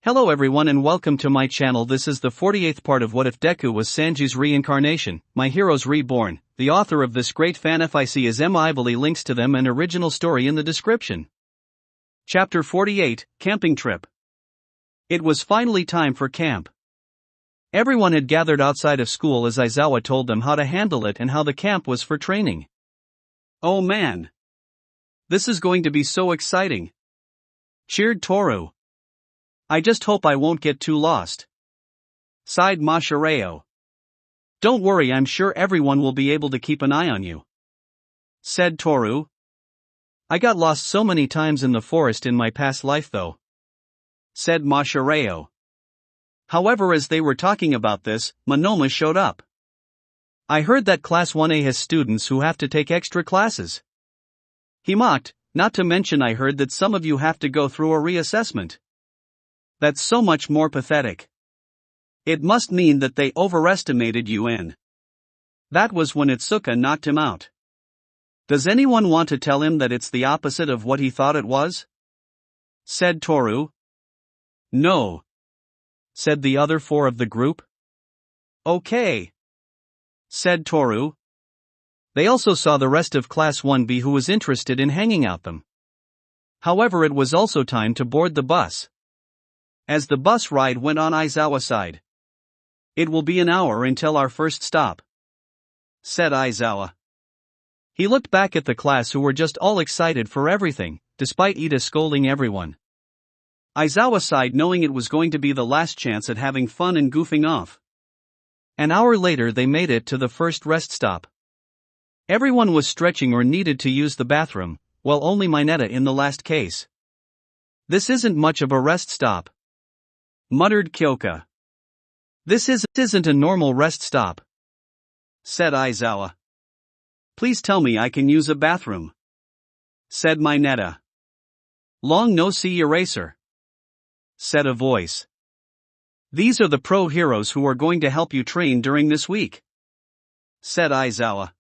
Hello everyone and welcome to my channel. This is the 48th part of What If Deku Was Sanji's Reincarnation, My Heroes Reborn. The author of this great fanfic is Emily. Links to them and original story in the description. Chapter 48, Camping Trip. It was finally time for camp. Everyone had gathered outside of school as Aizawa told them how to handle it and how the camp was for training. Oh man! This is going to be so exciting! Cheered Toru. I just hope I won't get too lost. Sighed Mashireo. Don't worry, I'm sure everyone will be able to keep an eye on you. Said Toru. I got lost so many times in the forest in my past life though. Said Mashireo. However, as they were talking about this, Monoma showed up. I heard that Class 1A has students who have to take extra classes. He mocked, not to mention I heard that some of you have to go through a reassessment. That's so much more pathetic. It must mean that they overestimated you and that was when Itsuka knocked him out. Does anyone want to tell him that it's the opposite of what he thought it was? Said Toru. No. Said the other four of the group. Okay. Said Toru. They also saw the rest of Class 1B who was interested in hanging out them. However, it was also time to board the bus. As the bus ride went on Aizawa's side. It will be an hour until our first stop. Said Aizawa. He looked back at the class who were just all excited for everything, despite Ida scolding everyone. Aizawa sighed knowing it was going to be the last chance at having fun and goofing off. An hour later they made it to the first rest stop. Everyone was stretching or needed to use the bathroom, while only Mineta in the last case. This isn't much of a rest stop. Muttered Kyoka. This isn't a normal rest stop. Said Aizawa. Please tell me I can use a bathroom. Said Mineta. Long no see, Eraser. Said a voice. These are the pro heroes who are going to help you train during this week. Said Aizawa.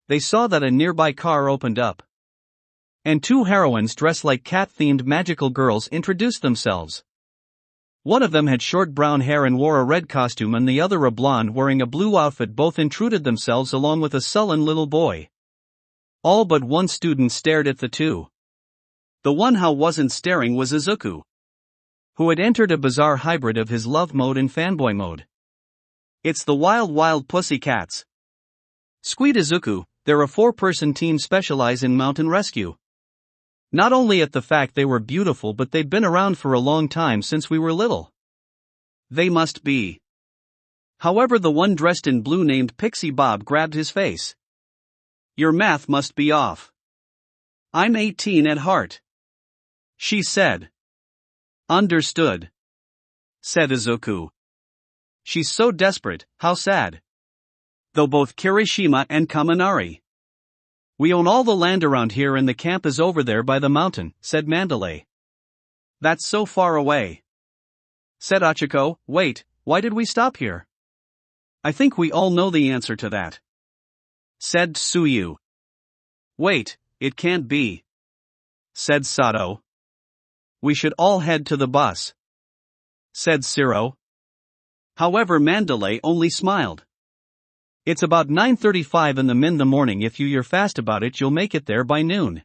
They saw that a nearby car opened up. And two heroines dressed like cat-themed magical girls introduced themselves. One of them had short brown hair and wore a red costume and the other a blonde wearing a blue outfit. Both intruded themselves along with a sullen little boy. All but one student stared at the two. The one who wasn't staring was Izuku, who had entered a bizarre hybrid of his love mode and fanboy mode. It's the wild pussycats. Squeed Izuku, they're a 4-person team specialize in mountain rescue. Not only at the fact they were beautiful but they've been around for a long time since we were little. They must be. However, the one dressed in blue named Pixie Bob grabbed his face. Your math must be off. I'm 18 at heart. She said. Understood. Said Izuku. She's so desperate, how sad. Though both Kirishima and Kaminari. We own all the land around here and the camp is over there by the mountain, said Mandalay. That's so far away. Said Achiko. Wait, why did we stop here? I think we all know the answer to that. Said Tsuyu. Wait, it can't be. Said Sato. We should all head to the bus. Said Siro. However, Mandalay only smiled. It's about 9:35 in the morning. If you're fast about it you'll make it there by noon.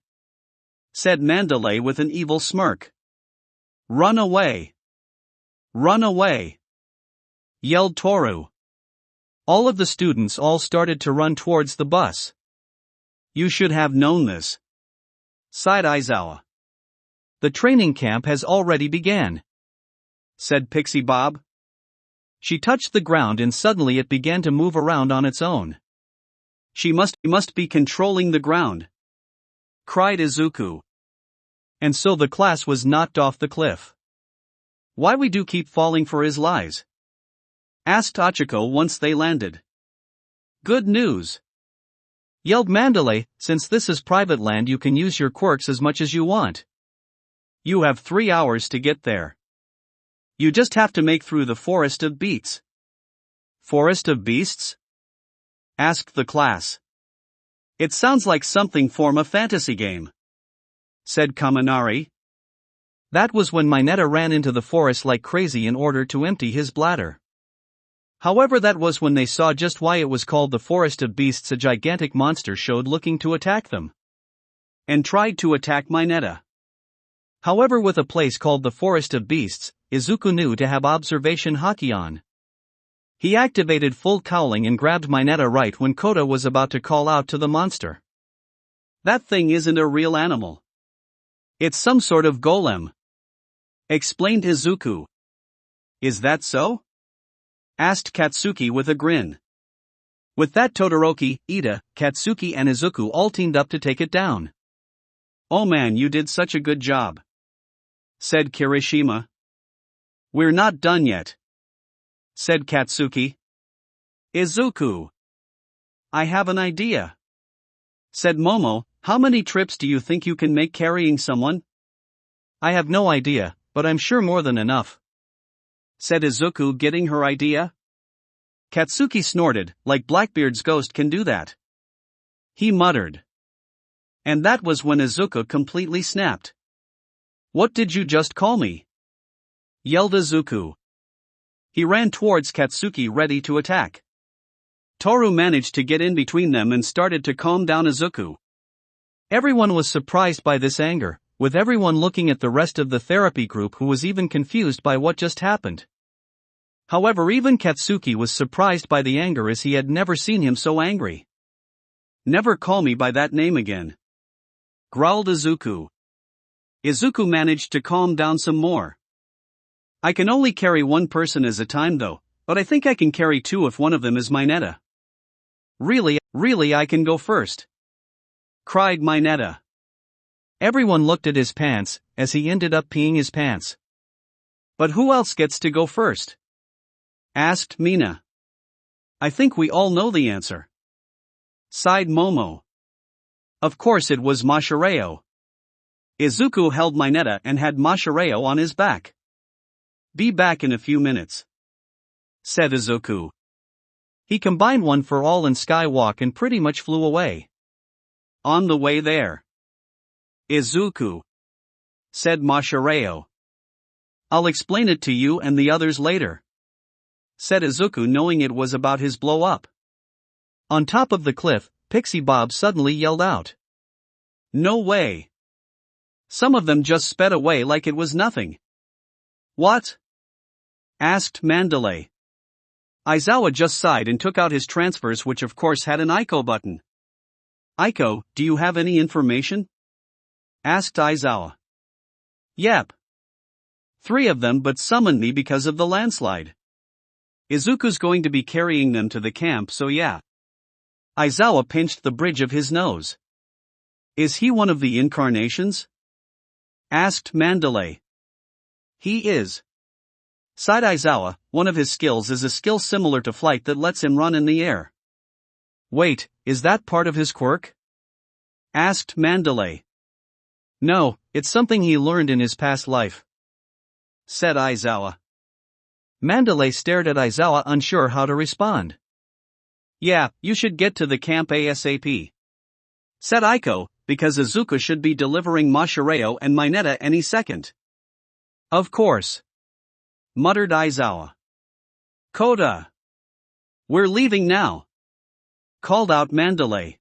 Said Mandalay with an evil smirk. Run away. Run away. Yelled Toru. All of the students all started to run towards the bus. You should have known this. Sighed Aizawa. The training camp has already began. Said Pixie Bob. She touched the ground and suddenly it began to move around on its own. She must be controlling the ground. Cried Izuku. And so the class was knocked off the cliff. Why we do keep falling for his lies? Asked Achiko once they landed. Good news. Yelled Mandalay, since this is private land you can use your quirks as much as you want. You have 3 hours to get there. You just have to make through the forest of beasts. Forest of beasts? Asked the class. It sounds like something from a fantasy game. Said Kaminari. That was when Mineta ran into the forest like crazy in order to empty his bladder. However, that was when they saw just why it was called the Forest of Beasts. A gigantic monster showed looking to attack them, and tried to attack Mineta. However, with a place called the Forest of Beasts, Izuku knew to have observation haki on. He activated full cowling and grabbed Mineta right when Kota was about to call out to the monster. "That thing isn't a real animal. It's some sort of golem," explained Izuku. "Is that so?" asked Katsuki with a grin. With that, Todoroki, Ida, Katsuki and Izuku all teamed up to take it down. "Oh man, you did such a good job," said Kirishima. "We're not done yet," said Katsuki. "Izuku, I have an idea," said Momo. "How many trips do you think you can make carrying someone?" "I have no idea, but I'm sure more than enough," said Izuku, getting her idea. Katsuki snorted, "Like Blackbeard's ghost can do that," he muttered. And that was when Izuku completely snapped. "What did you just call me?" yelled Izuku. He ran towards Katsuki ready to attack. Toru managed to get in between them and started to calm down Izuku. Everyone was surprised by this anger, with everyone looking at the rest of the therapy group who was even confused by what just happened. However, even Katsuki was surprised by the anger as he had never seen him so angry. "Never call me by that name again," growled Izuku. Izuku managed to calm down some more. "I can only carry one person at a time though, but I think I can carry two if one of them is Mineta." Really I can go first," cried Mineta. Everyone looked at his pants, as he ended up peeing his pants. "But who else gets to go first?" asked Mina. "I think we all know the answer," sighed Momo. "Of course it was Mashireo." Izuku held Mineta and had Mashireo on his back. "Be back in a few minutes," said Izuku. He combined one for all and skywalk and pretty much flew away. On the way there, "Izuku," said Mashireo. "I'll explain it to you and the others later," said Izuku, knowing it was about his blow-up. On top of the cliff, Pixie Bob suddenly yelled out. "No way!" Some of them just sped away like it was nothing. "What?" asked Mandalay. Aizawa just sighed and took out his transfers, which of course had an Aiko button. "Aiko, do you have any information?" asked Aizawa. "Yep. 3 of them but summoned me because of the landslide. Izuku's going to be carrying them to the camp, so yeah." Aizawa pinched the bridge of his nose. "Is he one of the incarnations?" asked Mandalay. "He is," sighed Aizawa. "One of his skills is a skill similar to flight that lets him run in the air." "Wait, is that part of his quirk?" asked Mandalay. "No, it's something he learned in his past life," said Aizawa. Mandalay stared at Aizawa, unsure how to respond. "Yeah, you should get to the camp ASAP," said Aiko, "because Izuku should be delivering Mashireo and Mineta any second." "Of course," muttered Aizawa. "Kota, we're leaving now," called out Mandalay.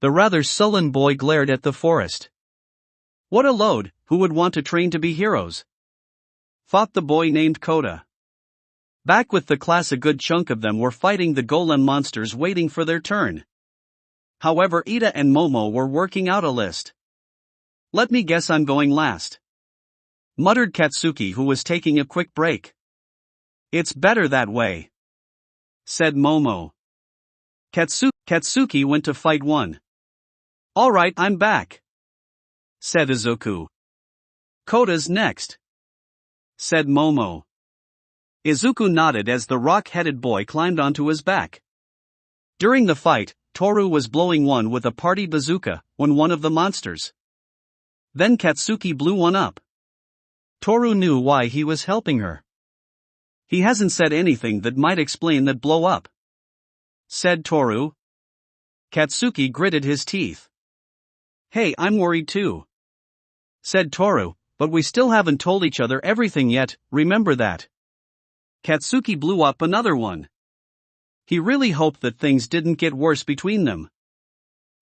The rather sullen boy glared at the forest. "What a load, who would want to train to be heroes?" thought the boy named Kota. Back with the class, a good chunk of them were fighting the golem monsters waiting for their turn. However, Ida and Momo were working out a list. "Let me guess, I'm going last," muttered Katsuki, who was taking a quick break. "It's better that way," said Momo. Katsuki went to fight one. "Alright, I'm back," said Izuku. "Kota's next," said Momo. Izuku nodded as the rock-headed boy climbed onto his back. During the fight, Toru was blowing one with a party bazooka when one of the monsters. Then Katsuki blew one up. Toru knew why he was helping her. "He hasn't said anything that might explain that blow up," said Toru. Katsuki gritted his teeth. "Hey, I'm worried too," said Toru, but we still haven't told each other everything yet, remember that. Katsuki blew up another one. He really hoped that things didn't get worse between them.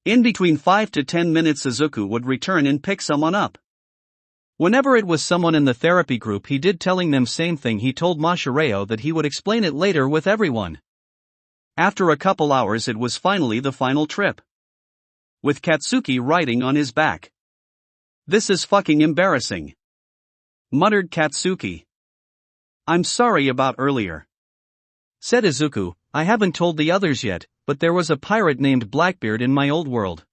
In between 5 to 10 minutes Izuku would return and pick someone up. Whenever it was someone in the therapy group he did telling them same thing he told Mashireo that he would explain it later with everyone. After a couple hours it was finally the final trip. With Katsuki riding on his back. "This is fucking embarrassing," muttered Katsuki. "I'm sorry about earlier," said Izuku. "I haven't told the others yet, but there was a pirate named Blackbeard in my old world."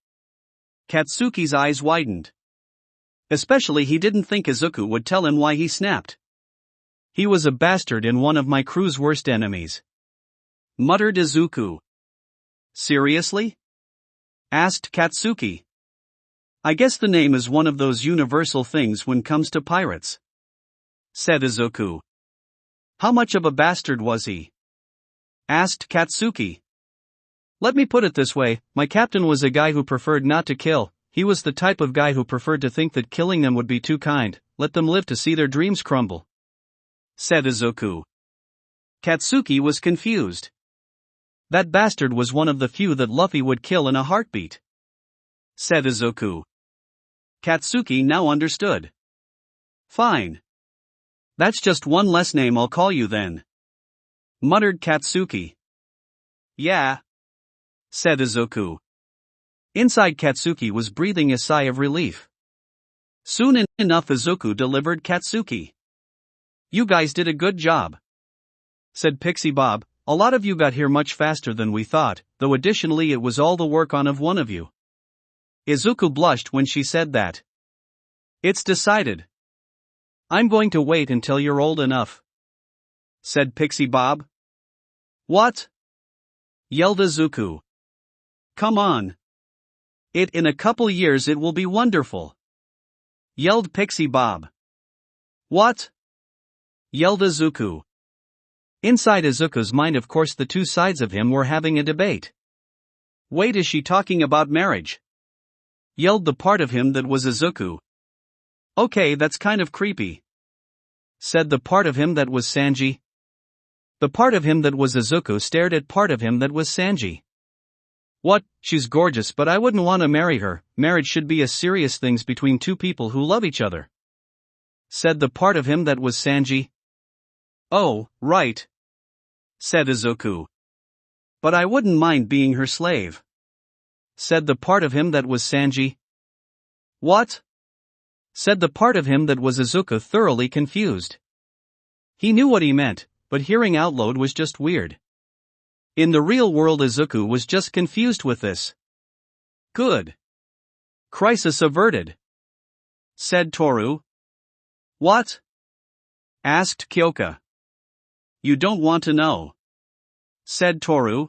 Katsuki's eyes widened. Especially he didn't think Izuku would tell him why he snapped. "He was a bastard and one of my crew's worst enemies," muttered Izuku. "Seriously?" asked Katsuki. "I guess the name is one of those universal things when comes to pirates," said Izuku. "How much of a bastard was he?" asked Katsuki. "Let me put it this way, my captain was a guy who preferred not to kill. He was the type of guy who preferred to think that killing them would be too kind, let them live to see their dreams crumble," said Izuku. Katsuki was confused. "That bastard was one of the few that Luffy would kill in a heartbeat," said Izuku. Katsuki now understood. "Fine. That's just one less name I'll call you then," muttered Katsuki. "Yeah," said Izuku. Inside Katsuki was breathing a sigh of relief. Soon enough Izuku delivered Katsuki. "You guys did a good job," said Pixie Bob. "A lot of you got here much faster than we thought, though additionally it was all the work on of one of you." Izuku blushed when she said that. "It's decided. I'm going to wait until you're old enough," said Pixie Bob. "What?" yelled Izuku. "Come on. In a couple years it will be wonderful," yelled Pixie Bob. "What?" yelled Izuku. Inside Izuku's mind of course the two sides of him were having a debate. "Wait, is she talking about marriage?" yelled the part of him that was Izuku. "Okay, that's kind of creepy," said the part of him that was Sanji. The part of him that was Izuku stared at part of him that was Sanji. "What, she's gorgeous but I wouldn't want to marry her, marriage should be a serious thing between two people who love each other," said the part of him that was Sanji. "Oh, right," said Izuku. "But I wouldn't mind being her slave," said the part of him that was Sanji. "What?" said the part of him that was Izuku, thoroughly confused. He knew what he meant, but hearing out loud was just weird. In the real world Izuku was just confused with this. "Good. Crisis averted," said Toru. "What?" asked Kyoka. "You don't want to know," said Toru.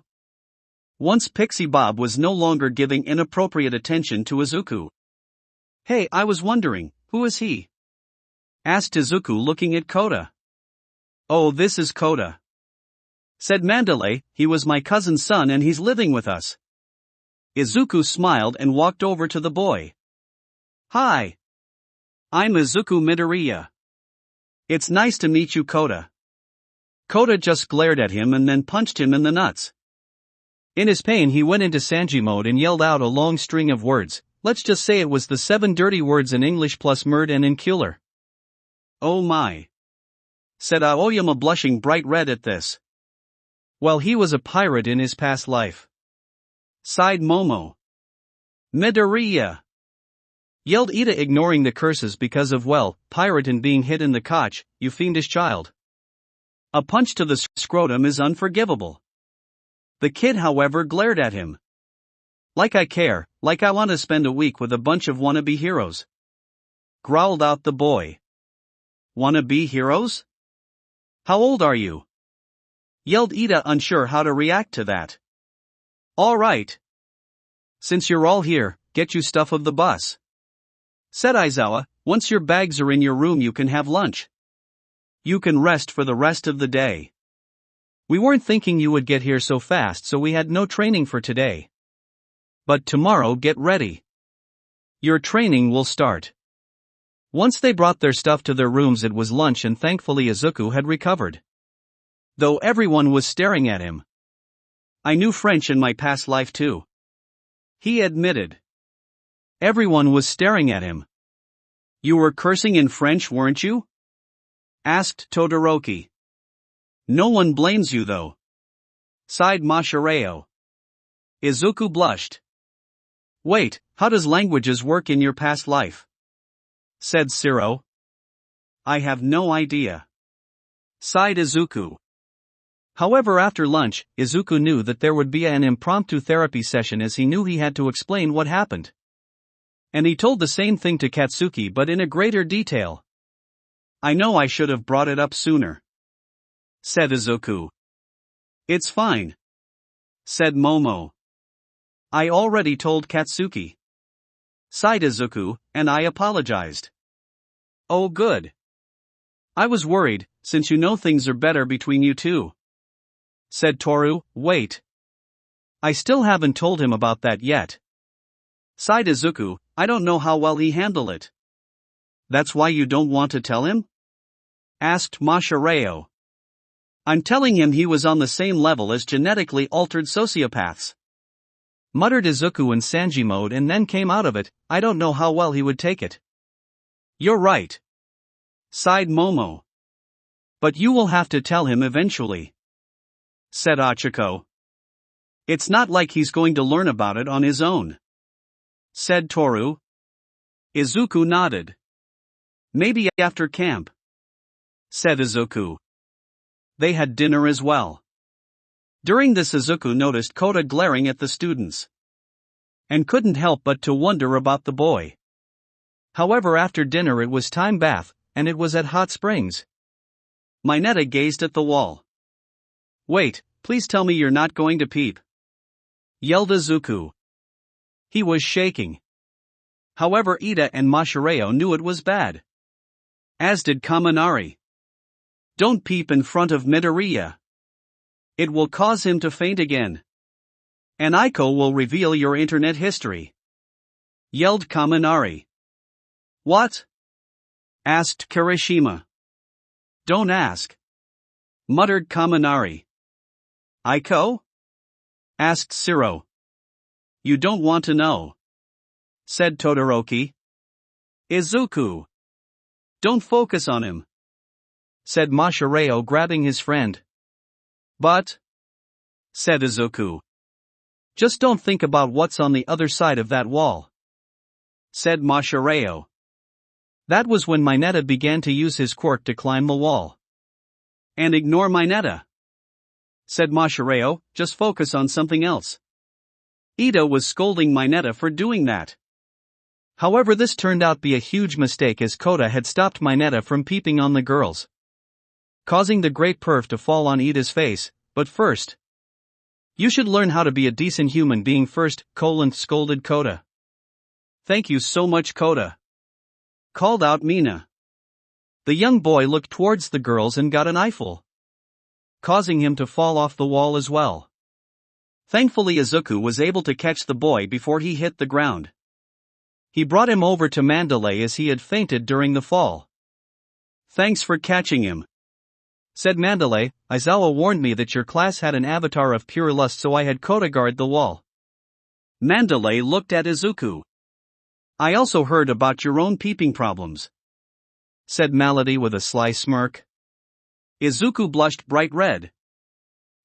Once Pixie Bob was no longer giving inappropriate attention to Izuku. "Hey, I was wondering, who is he?" asked Izuku looking at Kota. "Oh, this is Kota," said Mandalay. "He was my cousin's son and he's living with us." Izuku smiled and walked over to the boy. "Hi. I'm Izuku Midoriya. It's nice to meet you, Kota." Kota just glared at him and then punched him in the nuts. In his pain he went into Sanji mode and yelled out a long string of words. Let's just say it was the 7 dirty words in English plus murd and incular. "Oh my," said Aoyama, blushing bright red at this. "Well, he was a pirate in his past life," sighed Momo. "Midoriya," yelled Ida, ignoring the curses because of, well, pirate and being hit in the crotch, "you fiendish child. A punch to the scrotum is unforgivable." The kid, however, glared at him. "Like I care, like I want to spend a week with a bunch of wannabe heroes," growled out the boy. "Wannabe heroes? How old are you?" yelled Ida, unsure how to react to that. "All right. Since you're all here, get you stuff of the bus," said Aizawa. "Once your bags are in your room you can have lunch. You can rest for the rest of the day. We weren't thinking you would get here so fast, so we had no training for today. But tomorrow get ready. Your training will start." Once they brought their stuff to their rooms, it was lunch, and thankfully Izuku had recovered. Though everyone was staring at him. I knew French in my past life too, he admitted. Everyone was staring at him. You were cursing in French, weren't you? Asked Todoroki. No one blames you though, sighed Mashireo. Izuku blushed. Wait, how does languages work in your past life? Said Siro. I have no idea, sighed Izuku. However, after lunch, Izuku knew that there would be an impromptu therapy session, as he knew he had to explain what happened. And he told the same thing to Katsuki, but in a greater detail. I know I should have brought it up sooner, said Izuku. It's fine, said Momo. I already told Katsuki, sighed Izuku, and I apologized. Oh good. I was worried, since you know things are better between you two, said Toru. Wait. I still haven't told him about that yet, sighed Izuku. I don't know how well he handle it. That's why you don't want to tell him? Asked Mashireo. I'm telling him he was on the same level as genetically altered sociopaths, muttered Izuku in Sanji mode, and then came out of it. I don't know how well he would take it. You're right, sighed Momo. But you will have to tell him eventually, said Ochako. It's not like he's going to learn about it on his own, said Toru. Izuku nodded. Maybe after camp, said Izuku. They had dinner as well. During this, Izuku noticed Kota glaring at the students, and couldn't help but to wonder about the boy. However, after dinner it was time bath, and it was at Hot Springs. Mineta gazed at the wall. Wait, please tell me you're not going to peep, yelled Izuku. He was shaking. However, Ida and Mashireo knew it was bad, as did Kaminari. Don't peep in front of Midoriya. It will cause him to faint again. And Aiko will reveal your internet history, yelled Kaminari. What? Asked Kirishima. Don't ask, muttered Kaminari. Aiko? Asked Siro. You don't want to know, said Todoroki. Izuku. Don't focus on him, said Mashireo, grabbing his friend. But, said Izuku. Just don't think about what's on the other side of that wall, said Mashireo. That was when Mineta began to use his quirk to climb the wall. And ignore Mineta, said Mashireo, just focus on something else. Ida was scolding Mineta for doing that. However, this turned out to be a huge mistake, as Kota had stopped Mineta from peeping on the girls, causing the great perf to fall on Ida's face. But first, you should learn how to be a decent human being first, scolded Kota. Thank you so much, Kota, called out Mina. The young boy looked towards the girls and got an eyeful, causing him to fall off the wall as well. Thankfully, Izuku was able to catch the boy before he hit the ground. He brought him over to Mandalay, as he had fainted during the fall. Thanks for catching him, said Mandalay. Aizawa warned me that your class had an avatar of pure lust, so I had Kota guard the wall. Mandalay looked at Izuku. I also heard about your own peeping problems, said Malady with a sly smirk. Izuku blushed bright red.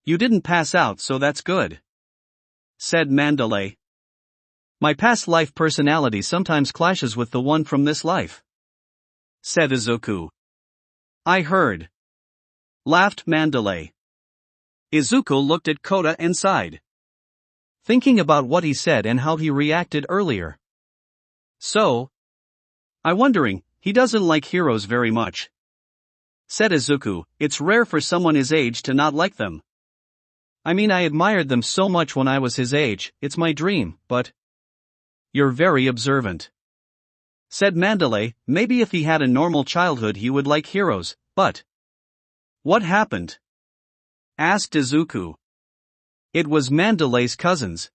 You didn't pass out, so that's good, said Mandalay. My past life personality sometimes clashes with the one from this life, said Izuku. I heard, laughed Mandalay. Izuku looked at Kota and sighed, thinking about what he said and how he reacted earlier. So, I'm wondering, he doesn't like heroes very much, said Izuku. It's rare for someone his age to not like them. I mean, I admired them so much when I was his age, it's my dream, but you're very observant, said Mandalay. Maybe if he had a normal childhood he would like heroes, but what happened? Asked Izuku. It was Mandalay's cousins,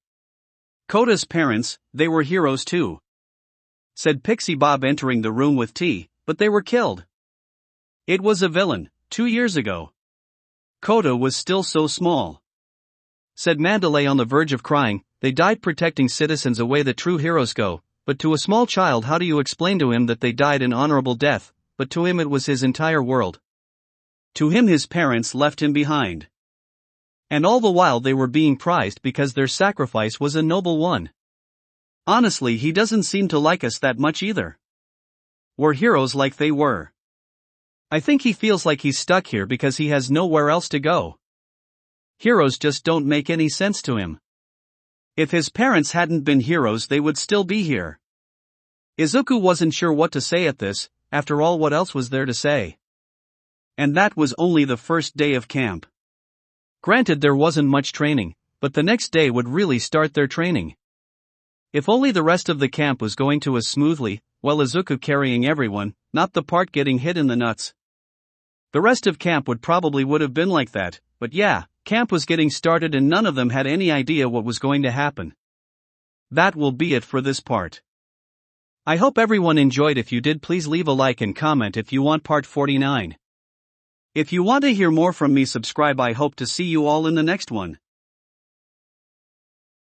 Kota's parents. They were heroes too, said Pixie Bob entering the room with tea, but they were killed. It was a villain, 2 years ago. Kota was still so small, said Mandalay on the verge of crying. They died protecting citizens a way that true heroes go, but to a small child how do you explain to him that they died an honorable death, but to him it was his entire world. To him his parents left him behind. And all the while they were being prized because their sacrifice was a noble one. Honestly, he doesn't seem to like us that much either. We're heroes like they were. I think he feels like he's stuck here because he has nowhere else to go. Heroes just don't make any sense to him. If his parents hadn't been heroes, they would still be here. Izuku wasn't sure what to say at this. After all, what else was there to say? And that was only the first day of camp. Granted, there wasn't much training, but the next day would really start their training. If only the rest of the camp was going to as smoothly, well, Izuku carrying everyone, not the part getting hit in the nuts. The rest of camp would have been like that, but yeah, camp was getting started and none of them had any idea what was going to happen. That will be it for this part. I hope everyone enjoyed. If you did, please leave a like and comment if you want part 49. If you want to hear more from me, subscribe. I hope to see you all in the next one.